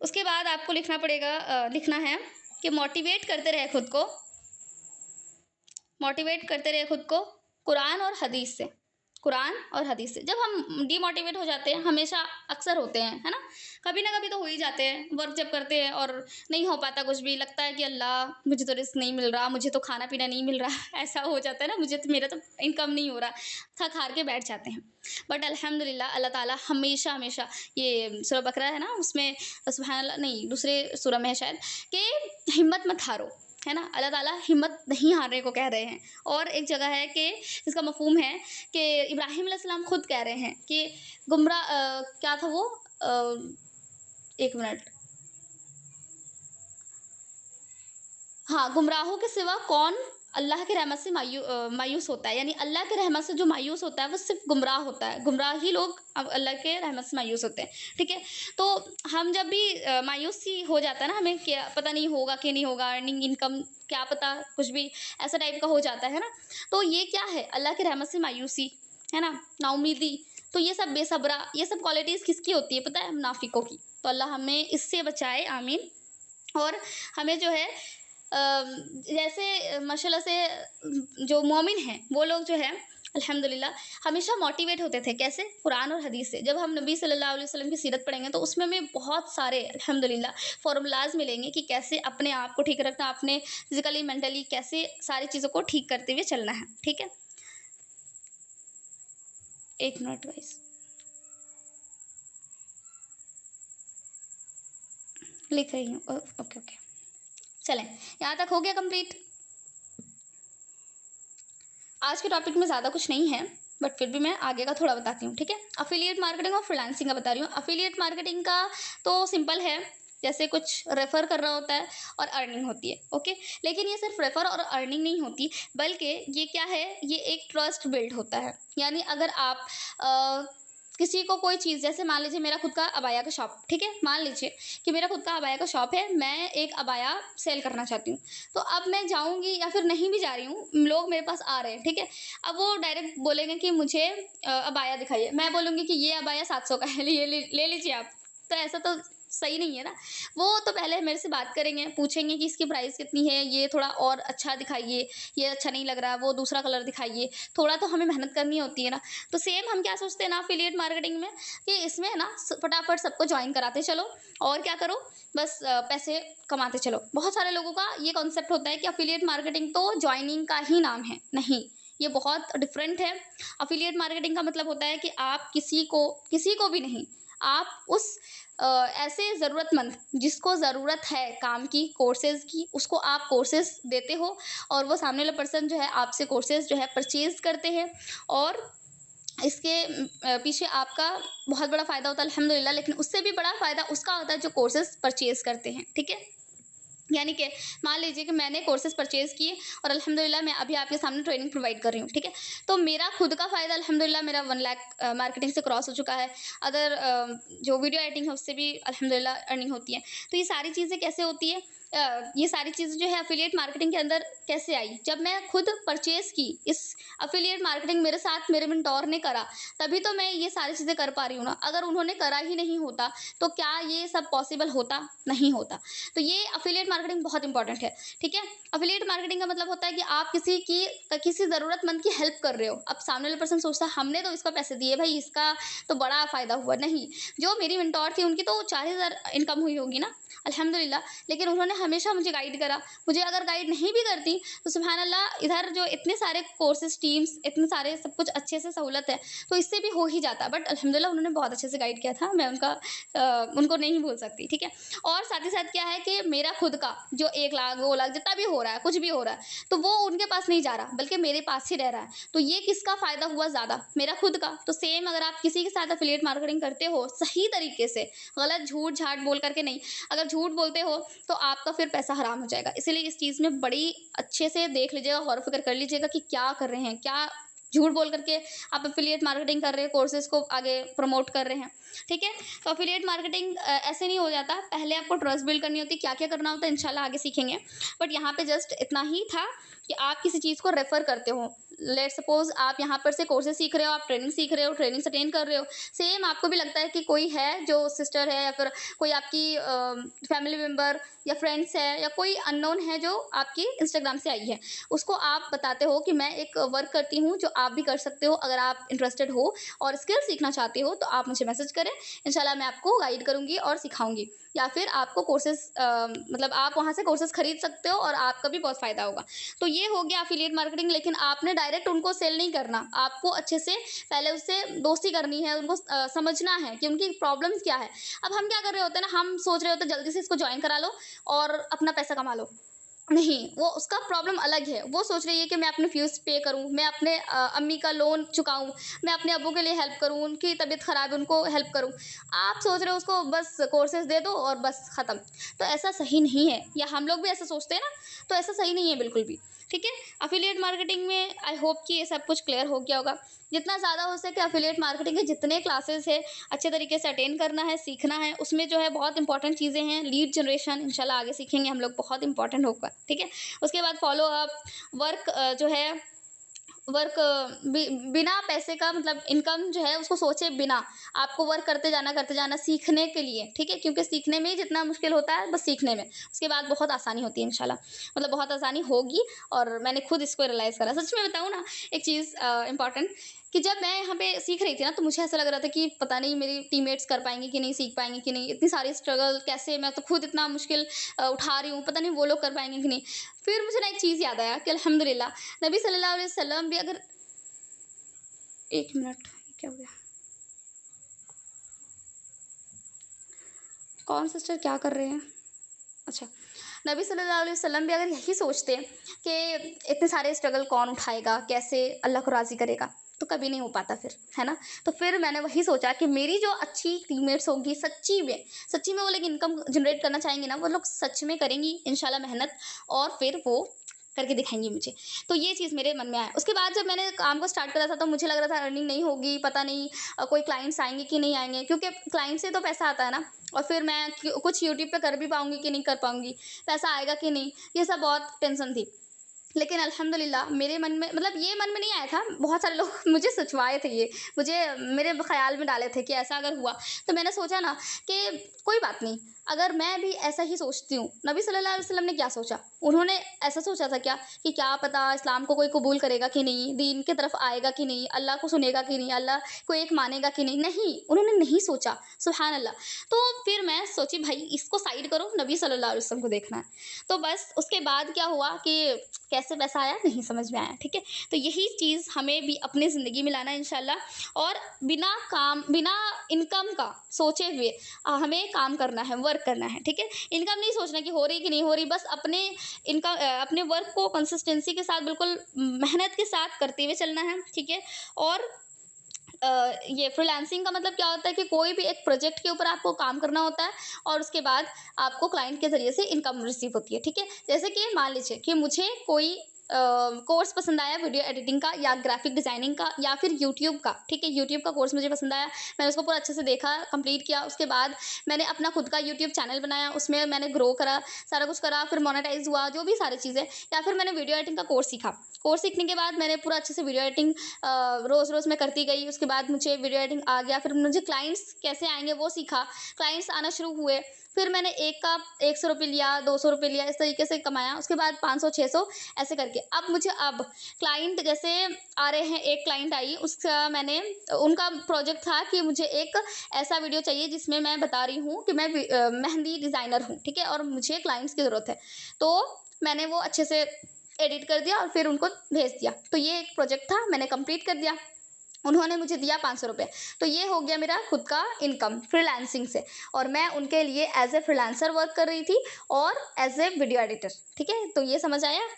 उसके बाद आपको लिखना है कि मोटिवेट करते रहे खुद को कुरान और हदीस से। कुरान और हदीस से। जब हम डिमोटिवेट हो जाते हैं, हमेशा अक्सर होते हैं, है ना? कभी ना कभी तो हो ही जाते हैं, वर्क जब करते हैं और नहीं हो पाता कुछ भी, लगता है कि अल्लाह मुझे तो रिज़्क नहीं मिल रहा, मुझे तो खाना-पीना नहीं मिल रहा, ऐसा हो जाता है ना, मेरा तो इनकम नहीं हो रहा, थक-हार के बैठ जाते हैं। बट अल्हम्दुलिल्लाह अल्लाह ताला हमेशा-हमेशा, ये सूरह बकरा है ना, उसमें सुब्हान अल्लाह नहीं, दूसरे सूरह में है शायद, कि हिम्मत मत हारो, है ना? अल्लाह ताला हिम्मत नहीं हारने को कह रहे हैं। और एक जगह है कि इसका मफ़हूम है कि इब्राहीम अलैहिस्सलाम खुद कह रहे हैं कि क्या था वो, 1 मिनट, हाँ, गुमराहों के सिवा कौन अल्लाह की रहमत से मायूस होता है, यानी अल्लाह की रहमत से जो मायूस होता है वो सिर्फ़ गुमराह होता है, गुमराह ही लोग अल्लाह के रहमत से मायूस होते हैं, ठीक है? तो हम जब भी मायूसी हो जाता है ना, हमें क्या पता नहीं होगा कि नहीं होगा, अर्निंग इनकम क्या पता, कुछ भी ऐसा टाइप का हो जाता है ना? तो ये क्या है, अल्लाह की रहमत से मायूसी, है ना? नाउम्मीदी, तो ये सब बेसब्रा, ये सब क्वालिटीज़ किसकी होती है पता है? मुनाफ़िकों की। तो अल्लाह हमें इससे बचाए, आमीन। और हमें जो है जैसे माशाल्लाह से जो मोमिन हैं वो लोग जो है अल्हम्दुलिल्लाह हमेशा मोटिवेट होते थे, कैसे? कुरान और हदीस से। जब हम नबी सल्लल्लाहु अलैहि वसल्लम की सीरत पढ़ेंगे तो उसमें हमें बहुत सारे अल्हम्दुलिल्लाह फ़ॉर्मूलाज़ मिलेंगे कि कैसे अपने आप को ठीक रखना, अपने फिज़िकली, मेंटली कैसे सारी चीज़ों को ठीक करते हुए चलना है, ठीक है? 1 मिनट गाइस, लिख रही हूँ। Okay, okay. चलें, यहाँ तक हो गया कंप्लीट। आज के टॉपिक में ज़्यादा कुछ नहीं है, बट फिर भी मैं आगे का थोड़ा बताती हूँ, ठीक है? अफ़िलिएट मार्केटिंग और फ्रीलांसिंग का बता रही हूँ। अफ़िलिएट मार्केटिंग का तो सिंपल है, जैसे कुछ रेफ़र करना होता है और अर्निंग होती है, ओके? लेकिन ये सिर्फ़ रेफ़र और अर्निंग नहीं होती, बल्कि ये क्या है, ये एक ट्रस्ट बिल्ड होता है। यानी अगर आप किसी को कोई चीज़, जैसे मान लीजिए मेरा खुद का अबाया का शॉप, ठीक है? मान लीजिए कि मेरा खुद का अबाया का शॉप है, मैं एक अबाया सेल करना चाहती हूँ। तो अब मैं जाऊँगी या फिर नहीं भी जा रही हूँ, लोग मेरे पास आ रहे हैं, ठीक है? अब वो डायरेक्ट बोलेंगे कि मुझे अबाया दिखाइए। मैं बोलूँगी कि ये अबाया 700 का है, लिए ले लीजिए आप। तो ऐसा तो सही नहीं है ना। वो तो पहले मेरे से बात करेंगे, पूछेंगे कि इसकी प्राइस कितनी है, ये थोड़ा और अच्छा दिखाइए, ये अच्छा नहीं लग रहा, वो दूसरा कलर दिखाइए। थोड़ा तो हमें मेहनत करनी होती है ना। तो सेम हम क्या सोचते हैं ना एफिलिएट मार्केटिंग में, कि इसमें ना फटाफट सबको जॉइन कराते चलो और क्या करो, बस पैसे कमाते चलो। बहुत सारे लोगों का ये कॉन्सेप्ट होता है कि अफिलिएट मार्केटिंग तो जॉइनिंग का ही नाम है। नहीं, ये बहुत डिफरेंट है। अफिलिएट मार्केटिंग का मतलब होता है कि आप किसी को भी नहीं, आप उस ऐसे ज़रूरतमंद जिसको ज़रूरत है काम की, कोर्सेज़ की, उसको आप कोर्सेज़ देते हो और वो सामने वाला पर्सन जो है आपसे कोर्सेज़ जो है परचेज़ करते हैं। और इसके पीछे आपका बहुत बड़ा फ़ायदा होता है अल्हम्दुलिल्लाह, लेकिन उससे भी बड़ा फ़ायदा उसका होता है जो कोर्सेज़ परचेज़ करते हैं, ठीक है? यानी कि मान लीजिए कि मैंने कोर्सेज़ परचेज़ किए और अल्हम्दुलिल्लाह मैं अभी आपके सामने ट्रेनिंग प्रोवाइड कर रही हूँ, ठीक है? तो मेरा खुद का फ़ायदा अल्हम्दुलिल्लाह मेरा 1 लाख मार्केटिंग से क्रॉस हो चुका है। अदर जो वीडियो एडिटिंग है उससे भी अल्हम्दुलिल्लाह अर्निंग होती है। तो ये सारी चीज़ें कैसे होती है? ये सारी चीज़ें जो है एफ़िलिएट मार्केटिंग के अंदर कैसे आई? जब मैं खुद परचेज़ की, इस एफ़िलिएट मार्केटिंग मेरे साथ मेरे मेंटोर ने करा, तभी तो मैं ये सारी चीज़ें कर पा रही हूँ ना। अगर उन्होंने करा ही नहीं होता, तो क्या ये सब पॉसिबल होता? नहीं होता। तो ये अफिलिएट मार्केटिंग बहुत इंपॉर्टेंट है, ठीक है? अफिलिएट मार्केटिंग का मतलब होता है कि आप किसी ज़रूरतमंद की हेल्प कर रहे हो। अब सामने वाला पर्सन सोचता है हमने तो इसको पैसे दिए भाई, इसका तो बड़ा फ़ायदा हुआ। नहीं, जो मेरी मेंटोर थी उनकी तो 40,000 इनकम हुई होगी ना, अल्हम्दुलिल्लाह। लेकिन उन्होंने हमेशा मुझे गाइड करा। मुझे अगर गाइड नहीं भी करती तो सुभान अल्लाह, इधर जो इतने सारे कोर्सेज़, टीम्स, इतने सारे सब कुछ अच्छे से सहूलत है, तो इससे भी हो ही जाता। बट अल्हम्दुलिल्लाह उन्होंने बहुत अच्छे से गाइड किया था। मैं उनको नहीं भूल सकती, ठीक है? और साथ ही साथ क्या है कि मेरा खुद का जो 1 लाख, 2 लाख जितना भी हो रहा है, कुछ भी हो रहा है, तो वो उनके पास नहीं जा रहा, बल्कि मेरे पास ही रह रहा है। तो ये किसका फ़ायदा हुआ ज़्यादा? मेरा खुद का। तो सेम अगर आप किसी के साथ एफ़िलिएट मार्केटिंग करते हो, सही तरीके से, गलत झूठ-झाट बोल कर के नहीं। अगर झूठ बोलते हो, तो आपका फिर पैसा हराम हो जाएगा। इसीलिए इस चीज़ में बड़ी अच्छे से देख लीजिएगा, गौर-फ़िक्र कर लीजिएगा कि क्या कर रहे हैं, क्या झूठ बोल कर के आप एफ़िलिएट मार्केटिंग कर रहे हैं, कोर्सेज़ को आगे प्रमोट कर रहे हैं, ठीक है? तो एफिलिएट मार्केटिंग ऐसे नहीं हो जाता। पहले आपको ट्रस्ट बिल्ड करनी होती है, क्या-क्या करना होता है इंशाल्लाह आगे सीखेंगे। बट यहाँ पे जस्ट इतना ही था कि आप किसी चीज़ को रेफ़र करते हो। लेट्स सपोज़ आप यहाँ पर से कोर्सेज़ सीख रहे हो, आप ट्रेनिंग सीख रहे हो, ट्रेनिंग्स अटेंड कर रहे हो। सेम आपको भी लगता है कि कोई है जो सिस्टर है या फिर कोई आपकी फैमिली मेंबर या फ्रेंड्स है या कोई अननोन है जो आपकी इंस्टाग्राम से आई है। उसको आप बताते हो कि मैं एक वर्क करती हूँ जो आप भी कर सकते हो। अगर आप इंटरेस्टेड हो और स्किल सीखना चाहते हो तो आप मुझे मैसेज करें। इंशाल्लाह मैं आपको गाइड करूँगी और सिखाऊँगी, या फिर आपको कोर्सेज़ मतलब आप वहाँ से कोर्सेज़ खरीद सकते हो और आपका भी बहुत फ़ायदा होगा। तो ये हो गया एफिलिएट मार्केटिंग। लेकिन आपने डायरेक्ट उनको सेल नहीं करना। आपको अच्छे से पहले उससे दोस्ती करनी है, उनको समझना है कि उनकी प्रॉब्लम्स क्या है। अब हम क्या कर रहे होते हैं ना, हम सोच रहे होते हैं जल्दी से इसको जॉइन करा लो और अपना पैसा कमा लो। नहीं, वो उसका प्रॉब्लम अलग है। वो सोच रही है कि मैं अपनी फ़ीस पे करूँ, मैं अपने अम्मी का लोन चुकाऊँ, मैं अपने अब्बू के लिए हेल्प करूँ, उनकी तबीयत ख़राब है उनको हेल्प करूँ। आप सोच रहे हो उसको बस कोर्सेज़ दे दो और बस ख़त्म। तो ऐसा सही नहीं है, या हम लोग भी ऐसा सोचते हैं ना, तो ऐसा सही नहीं है बिल्कुल भी, ठीक है? एफ़िलिएट मार्केटिंग में आई होप कि ये सब कुछ क्लियर हो गया होगा। जितना ज़्यादा हो सके एफ़िलिएट मार्केटिंग के जितने क्लासेस हैं, अच्छे तरीके से अटेंड करना है, सीखना है। उसमें जो है बहुत इंपॉर्टेंट चीज़ें हैं, लीड जनरेशन इंशाल्लाह आगे सीखेंगे हम लोग, बहुत इंपॉर्टेंट होगा, ठीक है? उसके बाद फ़ॉलो अप, वर्क जो है वर्क बिना पैसे का, मतलब इनकम जो है उसको सोचे बिना, आपको वर्क करते जाना सीखने के लिए, ठीक है? क्योंकि सीखने में ही जितना मुश्किल होता है बस सीखने में, उसके बाद बहुत आसानी होती है इंशाल्लाह। मतलब बहुत आसानी होगी और मैंने खुद इसको रियलाइज़ करा। सच में बताऊँ ना, एक चीज़ इम्पॉर्टेंट, कि जब मैं यहाँ पे सीख रही थी ना, तो मुझे ऐसा लग रहा था कि पता नहीं मेरी टीममेट्स कर पाएँगी कि नहीं, सीख पाएँगी कि नहीं, इतनी सारी स्ट्रगल कैसे, मैं तो खुद इतना मुश्किल उठा रही हूँ, पता नहीं वो लोग कर पाएँगे कि नहीं। फिर मुझे ना एक चीज़ याद आया कि अल्हम्दुलिल्लाह नबी सल्लल्लाहु अलैहि वसल्लम भी अगर 1 मिनट, क्या हो गया? कौन सिस्टर क्या कर रहे हैं? अच्छा, नबी सल्लल्लाहु अलैहि वसल्लम भी अगर यही सोचते कि इतने सारे स्ट्रगल कौन उठाएगा, कैसे अल्लाह को राज़ी करेगा, तो कभी नहीं हो पाता फिर, है ना? तो फिर मैंने वही सोचा कि मेरी जो अच्छी टीममेट्स होंगी, सच्ची में वो लोग इनकम जनरेट करना चाहेंगी ना, वो लोग सच में करेंगी इंशाल्लाह मेहनत, और फिर वो करके दिखाएँगी मुझे। तो ये चीज़ मेरे मन में आया। उसके बाद जब मैंने काम को स्टार्ट करा था, तो मुझे लग रहा था अर्निंग नहीं होगी, पता नहीं कोई क्लाइंट्स आएँगे कि नहीं आएँगे, क्योंकि क्लाइंट से तो पैसा आता है ना, और फिर मैं कुछ यूट्यूब पे कर भी पाऊँगी कि नहीं कर पाऊँगी, पैसा आएगा कि नहीं, ये सब बहुत टेंशन थी। लेकिन अल्हम्दुलिल्लाह मेरे मन में, मतलब ये मन में नहीं आया था, बहुत सारे लोग मुझे सचवाए थे ये, मुझे मेरे ख़्याल में डाले थे कि ऐसा अगर हुआ, तो मैंने सोचा ना कि कोई बात नहीं, अगर मैं भी ऐसा ही सोचती हूँ, नबी सल्लल्लाहु अलैहि वसल्लम ने क्या सोचा? उन्होंने ऐसा सोचा था क्या कि क्या पता इस्लाम को कोई कबूल करेगा कि नहीं, दीन की तरफ आएगा कि नहीं, अल्लाह को सुनेगा कि नहीं, अल्लाह को एक मानेगा कि नहीं? नहीं, उन्होंने नहीं सोचा, सुभान अल्लाह। तो फिर मैं सोची भाई इसको साइड करो, नबी सल्लल्लाहु अलैहि वसल्लम को देखना है। तो बस उसके बाद क्या हुआ कि कैसे पैसा आया नहीं समझ में आया, ठीक है? तो यही चीज़ हमें भी अपनी ज़िंदगी में लाना है इंशाल्लाह, और बिना इनकम का सोचे हुए हमें काम करना है, वर्क करना है, ठीक है? इनकम नहीं सोचना कि हो रही कि नहीं हो रही, बस अपने वर्क को कंसिस्टेंसी के साथ, बिल्कुल मेहनत के साथ करते हुए चलना है, ठीक है? और ये फ्रीलांसिंग का मतलब क्या होता है कि कोई भी एक प्रोजेक्ट के ऊपर आपको काम करना होता है और उसके बाद आपको क्लाइंट के ज़रिए से इनकम रिसीव होती है, ठीक है? जैसे कि मान लीजिए कि मुझे कोई कोर्स पसंद आया वीडियो एडिटिंग का या ग्राफिक डिज़ाइनिंग का या फिर यूट्यूब का, ठीक है? यूट्यूब का कोर्स मुझे पसंद आया, मैंने उसको पूरा अच्छे से देखा, कंप्लीट किया, उसके बाद मैंने अपना खुद का यूट्यूब चैनल बनाया, उसमें मैंने ग्रो करा, सारा कुछ करा, फिर मोनेटाइज़ हुआ, जो भी सारी चीज़ें, या फिर मैंने वीडियो एडिटिंग का कोर्स सीखा। कोर्स सीखने के बाद मैंने पूरा अच्छे से वीडियो एडिटिंग रोज़ रोज़ मैं करती गई, उसके बाद मुझे वीडियो एडिटिंग आ गया, फिर मुझे क्लाइंट्स कैसे आएंगे वो सीखा, क्लाइंट्स आना शुरू हुए, फिर मैंने एक का 100 रुपये लिया, 200 रुपये लिया, इस तरीके से कमाया, उसके बाद 500 600 ऐसे करके अब क्लाइंट जैसे आ रहे हैं, एक क्लाइंट आई, उसका मैंने उनका प्रोजेक्ट था कि मुझे एक ऐसा वीडियो चाहिए जिसमें मैं बता रही हूँ कि मैं मेहंदी डिज़ाइनर हूँ, ठीक है, और मुझे क्लाइंट्स की ज़रूरत है, तो मैंने वो अच्छे से एडिट कर दिया और फिर उनको भेज दिया। तो ये एक प्रोजेक्ट था, मैंने कंप्लीट कर दिया। उन्होंने मुझे दिया 500 रुपये। तो ये हो गया मेरा खुद का इनकम फ्रीलांसिंग से, और मैं उनके लिए एज ए फ्रीलांसर वर्क कर रही थी और एज ए वीडियो एडिटर, ठीक है? तो ये समझ आया?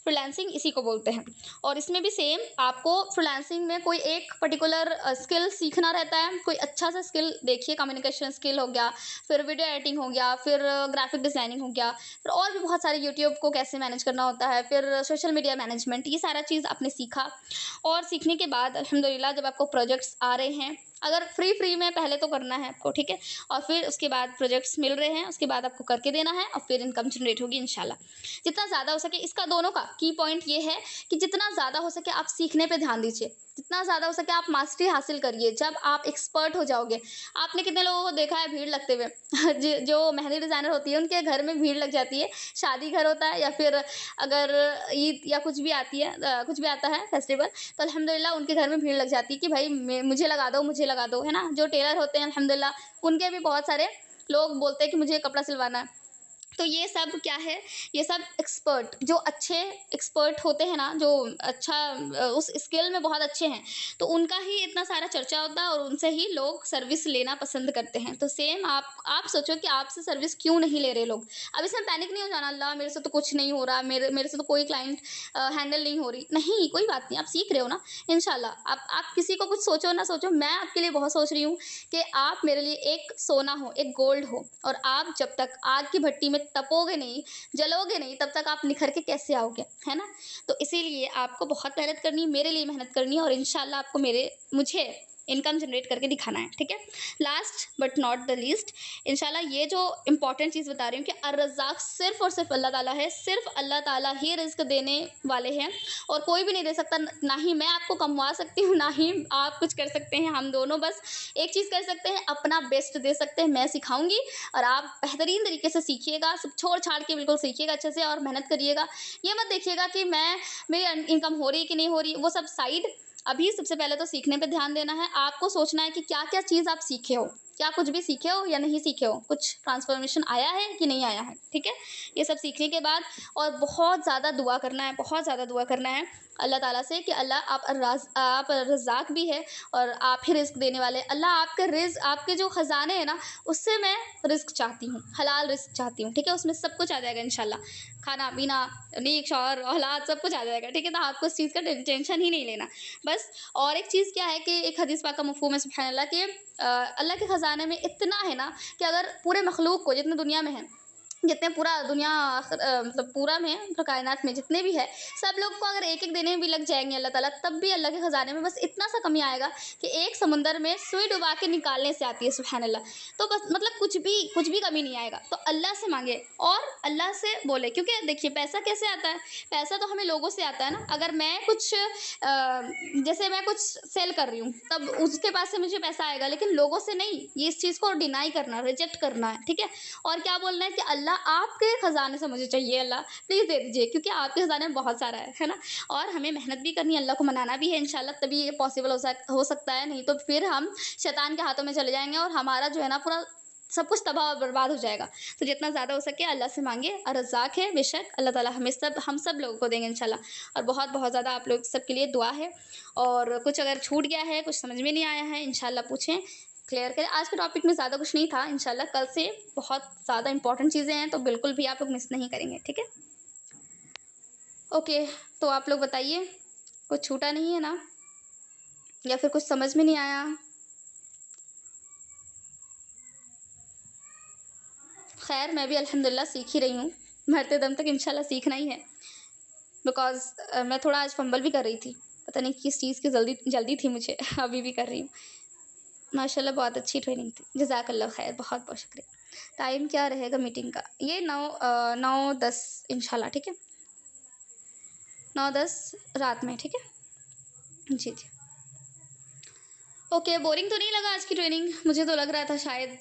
फ्रीलांसिंग इसी को बोलते हैं। और इसमें भी सेम आपको फ्रीलांसिंग में कोई एक पर्टिकुलर स्किल सीखना रहता है, कोई अच्छा सा स्किल देखिए, कम्युनिकेशन स्किल हो गया, फिर वीडियो एडिटिंग हो गया, फिर ग्राफिक डिज़ाइनिंग हो गया, फिर और भी बहुत सारे यूट्यूब को कैसे मैनेज करना होता है, फिर सोशल मीडिया मैनेजमेंट, ये सारा चीज़ आपने सीखा। और सीखने के बाद अल्हम्दुलिल्लाह जब आपको प्रोजेक्ट्स आ रहे हैं, अगर फ्री में पहले तो करना है आपको, ठीक है? और फिर उसके बाद प्रोजेक्ट्स मिल रहे हैं, उसके बाद आपको करके देना है और फिर इनकम जनरेट होगी इंशाल्लाह। जितना ज़्यादा हो सके, इसका दोनों का की पॉइंट ये है कि जितना ज़्यादा हो सके आप सीखने पे ध्यान दीजिए, जितना ज़्यादा हो सके आप मास्टरी हासिल करिए। जब आप एक्सपर्ट हो जाओगे, आपने कितने लोगों को देखा है भीड़ लगते हुए जो मेहंदी डिज़ाइनर होती है उनके घर में भीड़ लग जाती है, शादी घर होता है या फिर अगर ईद या कुछ भी आती है, कुछ भी आता है फेस्टिवल, तो अल्हम्दुलिल्लाह उनके घर में भीड़ लग जाती है कि भाई मुझे लगा दो, है ना? जो टेलर होते हैं अल्हम्दुलिल्लाह उनके भी बहुत सारे लोग बोलते हैं कि मुझे कपड़ा सिलवाना है। तो ये सब क्या है, ये सब एक्सपर्ट, जो अच्छे एक्सपर्ट होते हैं ना, जो अच्छा उस स्किल में बहुत अच्छे हैं, तो उनका ही इतना सारा चर्चा होता है और उनसे ही लोग सर्विस लेना पसंद करते हैं। तो सेम आप सोचो कि आपसे सर्विस क्यों नहीं ले रहे लोग। अब इसमें पैनिक नहीं हो जाना, अल्लाह मेरे से तो कुछ नहीं हो रहा, मेरे से तो कोई क्लाइंट हैंडल नहीं हो रही, नहीं, कोई बात नहीं, आप सीख रहे हो ना, इंशाल्लाह। आप किसी को कुछ सोचो ना सोचो, मैं आपके लिए बहुत सोच रही हूँ कि आप मेरे लिए एक सोना हो, एक गोल्ड हो, और आप जब तक आग की भट्टी में तपोगे नहीं, जलोगे नहीं, तब तक आप निखर के कैसे आओगे, है ना? तो इसीलिए आपको बहुत मेहनत करनी है, मेरे लिए मेहनत करनी है, और इंशाल्लाह आपको मुझे इनकम जनरेट करके दिखाना है, ठीक है? Last but not the least, इंशाल्लाह ये जो इंपॉर्टेंट चीज़ बता रही हूँ कि अर्रज़ाक़ सिर्फ़ और सिर्फ़ अल्लाह ताला है, सिर्फ़ अल्लाह ताला ही रिज़्क देने वाले हैं और कोई भी नहीं दे सकता। ना ही मैं आपको कमवा सकती हूँ, ना ही आप कुछ कर सकते हैं। हम दोनों बस एक चीज़ कर सकते हैं, अपना बेस्ट दे सकते हैं। मैं सिखाऊँगी और आप बेहतरीन तरीके से सीखिएगा, सब छोड़-छाड़ के बिल्कुल सीखिएगा अच्छे से और मेहनत करिएगा। ये मत देखिएगा कि मेरी इनकम हो रही है कि नहीं हो रही, वो सब साइड। अभी सबसे पहले तो सीखने पे ध्यान देना है। आपको सोचना है कि क्या-क्या चीज़ आप सीखे हो? क्या कुछ भी सीखे हो या नहीं सीखे हो? कुछ ट्रांसफ़ॉर्मेशन आया है कि नहीं आया है? ठीक है? ये सब सीखने के बाद और बहुत ज़्यादा दुआ करना है, बहुत ज़्यादा दुआ करना है अल्लाह ताला से कि अल्लाह आप रज़्ज़ाक़ भी है और आप ही रिज़्क देने वाले। अल्लाह आपके जो ख़ज़ाने हैं ना, उससे मैं रिज़्क चाहती हूँ, हलाल रिज़्क चाहती हूँ, ठीक है? उसमें सब कुछ आ जाएगा इंशाल्लाह। खाना-पीना, नेक शौहर, औलाद सब कुछ आ जाएगा, ठीक है? तो आपको इस चीज़ का टेंशन ही नहीं लेना। बस और एक चीज़ क्या है कि एक हदीस पाक का मफ़हूम है सुब्हान अल्लाह कि अल्लाह के ख़ज़ाने में इतना है ना कि अगर पूरे मख़लूक़ को, जितने दुनिया में हैं, जितने पूरा दुनिया मतलब पूरा में पूरा कायनात में जितने भी है, सब लोग को अगर एक-एक देने में भी लग जाएँगे अल्लाह ताला, तब भी अल्लाह के ख़ज़ाने में बस इतना सा कमी आएगा कि एक समुंदर में सुई डुबा के निकालने से आती है, सुब्हान अल्लाह। तो बस मतलब कुछ भी कमी नहीं आएगा। तो अल्लाह से माँगे और अल्लाह से बोले, क्योंकि देखिए पैसा कैसे आता है? पैसा तो हमें लोगों से आता है ना। अगर मैं कुछ जैसे मैं कुछ सेल कर रही हूँ, तब उसके पास से मुझे पैसा आएगा, लेकिन लोगों से नहीं। ये इस चीज़ को डिनाई करना, रिजेक्ट करना है, ठीक है? और क्या बोलना है कि अल्लाह आपके ख़ज़ाने से मुझे चाहिए, अल्लाह प्लीज़ दे दीजिए, क्योंकि आपके ख़ज़ाने में बहुत सारा है ना? और हमें मेहनत भी करनी है, अल्लाह को मनाना भी है इंशाल्लाह, तभी ये पॉसिबल हो सकता है, नहीं तो फिर हम शैतान के हाथों में चले जाएँगे और हमारा जो है ना पूरा सब कुछ तबाह और बर्बाद हो जाएगा। तो जितना ज़्यादा हो सके अल्लाह से माँगे, और रज़्ज़ाक़ है बेशक, अल्लाह ताला हम सब लोगों को देंगे इंशाल्लाह। और बहुत-बहुत ज़्यादा आप लोग सब के लिए दुआ है, और कुछ अगर छूट गया है, कुछ समझ में नहीं आया है, इंशाल्लाह पूछें, क्लियर करें। आज के टॉपिक में ज़्यादा कुछ नहीं था, इंशाल्लाह कल से बहुत ज़्यादा इंपॉर्टेंट चीज़ें हैं, तो बिल्कुल भी आप लोग मिस नहीं करेंगे, ठीक है? ओके, तो आप लोग बताइए, कुछ छूटा नहीं है ना? या फिर कुछ समझ में नहीं आया? खैर मैं भी अल्हम्दुलिल्लाह सीख ही रही हूँ, मरते दम तक इंशाल्लाह सीखना ही है। बिकॉज़ मैं थोड़ा आज फंबल भी कर रही थी, पता नहीं किस चीज़ की जल्दी जल्दी थी मुझे अभी भी कर रही हूँ। माशाल्लाह बहुत अच्छी ट्रेनिंग थी, जज़ाकल्लाह खैर, बहुत-बहुत शुक्रिया। टाइम क्या रहेगा मीटिंग का? ये 9-10 इंशाल्लाह, ठीक है? 9-10 रात में, ठीक है? जी, जी। ओके, बोरिंग तो नहीं लगा आज की ट्रेनिंग? मुझे तो लग रहा था शायद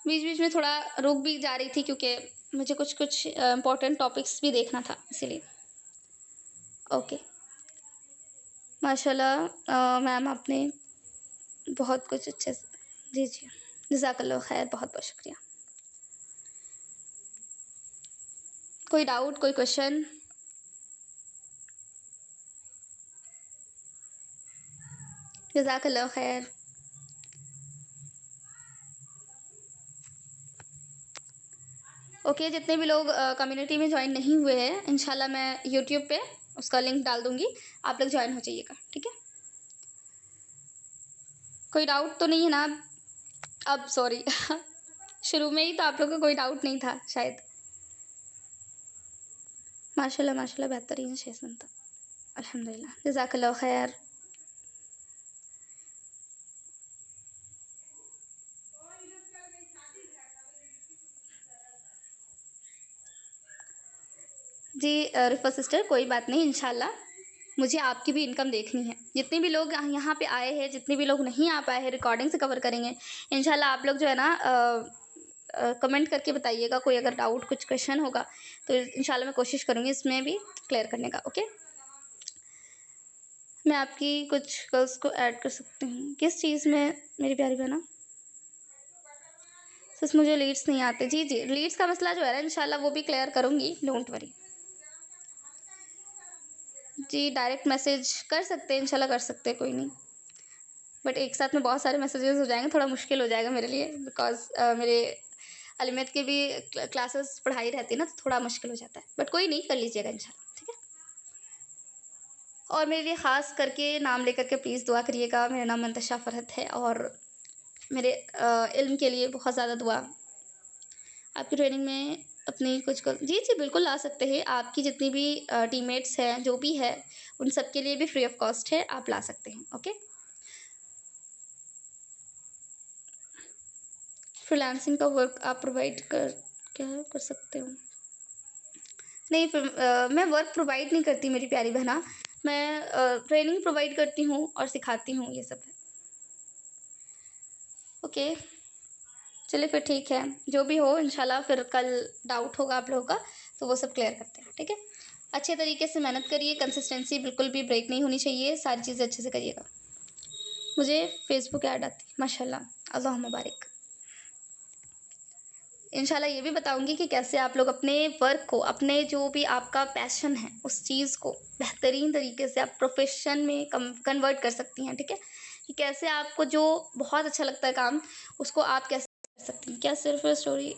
बीच-बीच में थोड़ा रुक भी जा रही थी क्योंकि मुझे कुछ-कुछ इम्पोर्टेंट टॉपिक्स भी देखना था इसीलिए। ओके, माशाल्लाह मैम आपने बहुत कुछ अच्छे से जी, जी। जज़ाकल्लाह खैर, बहुत-बहुत शुक्रिया। कोई डाउट, कोई क्वेश्चन? जज़ाकल्लाह खैर। ओके, जितने भी लोग कम्युनिटी में जॉइन नहीं हुए हैं, इंशाल्लाह मैं यूट्यूब पे उसका लिंक डाल दूँगी, आप लोग जॉइन हो जाइएगा, ठीक है? कोई डाउट तो नहीं है ना? अब सॉरी शुरू में ही तो आप लोगों को कोई डाउट नहीं था शायद। माशाल्लाह, माशाल्लाह बेहतरीन 6 तक, अल्हम्दुलिल्लाह, जज़ाकल्लाह खैर। जी रिफ़ा सिस्टर, कोई बात नहीं इंशाल्लाह, मुझे आपकी भी इनकम देखनी है। जितने भी लोग यहाँ पे आए हैं, जितने भी लोग नहीं आ पाए हैं, रिकॉर्डिंग से कवर करेंगे। इंशाल्लाह आप लोग जो है ना कमेंट करके बताइएगा, कोई अगर डाउट, कुछ क्वेश्चन होगा, तो इंशाल्लाह मैं कोशिश करूँगी इसमें भी क्लियर करने का, ओके? मैं आपकी कुछ गर्ल्स को ऐड कर सकती हूँ। किस चीज़ में मेरी प्यारी बहना? सिर्फ मुझे लीड्स नहीं आते। जी, जी, लीड्स का मसला जो है ना इंशाल्लाह वो भी क्लियर करूँगी, डोंट वरी। जी, डायरेक्ट मैसेज कर सकते हैं, इंशाल्लाह कर सकते हैं, कोई नहीं। बट एक साथ में बहुत सारे मैसेजेस हो जाएँगे, थोड़ा मुश्किल हो जाएगा मेरे लिए बिकॉज़ मेरे अलीमत के भी क्लासेस पढ़ाई रहती है ना, तो थोड़ा मुश्किल हो जाता है। बट कोई नहीं, कर लीजिएगा इंशाल्लाह, ठीक है? और मेरे लिए ख़ास करके नाम लेकर के प्लीज़ दुआ करिएगा। मेरा नाम मंतशा फ़रहत है और मेरे इल्म के लिए बहुत ज़्यादा दुआ। आपकी ट्रेनिंग में अपनी कुछ क जी, जी, बिल्कुल ला सकते हैं। आपकी जितनी भी टीममेट्स हैं, जो भी है, उन सब के लिए भी फ्री ऑफ कॉस्ट है, आप ला सकते हैं, ओके? फ्रीलांसिंग का वर्क आप प्रोवाइड कर सकते हो? नहीं, मैं वर्क प्रोवाइड नहीं करती मेरी प्यारी बहना। मैं ट्रेनिंग प्रोवाइड करती हूँ और सिखाती हूँ, ये सब है। ओके, चलिए फिर ठीक है। जो भी हो इंशाल्लाह फिर कल डाउट होगा आप लोगों का, तो वो सब क्लियर करते हैं, ठीक है? अच्छे तरीके से मेहनत करिए, कंसिस्टेंसी बिल्कुल भी ब्रेक नहीं होनी चाहिए, सारी चीज़ें अच्छे से करिएगा। मुझे फ़ेसबुक ऐड आती है, माशाल्लाह, अल्लाहुम्मा बारिक। इंशाल्लाह ये भी बताऊँगी कि कैसे आप लोग अपने वर्क को, अपने जो भी आपका पैशन है, उस चीज़ को बेहतरीन तरीके से आप प्रोफ़ेशन में कन्वर्ट कर सकती हैं, ठीक है? कि कैसे आपको जो बहुत अच्छा लगता है काम, उसको आप कैसे कर सकती हैं। क्या सिर्फ़ स्टोरी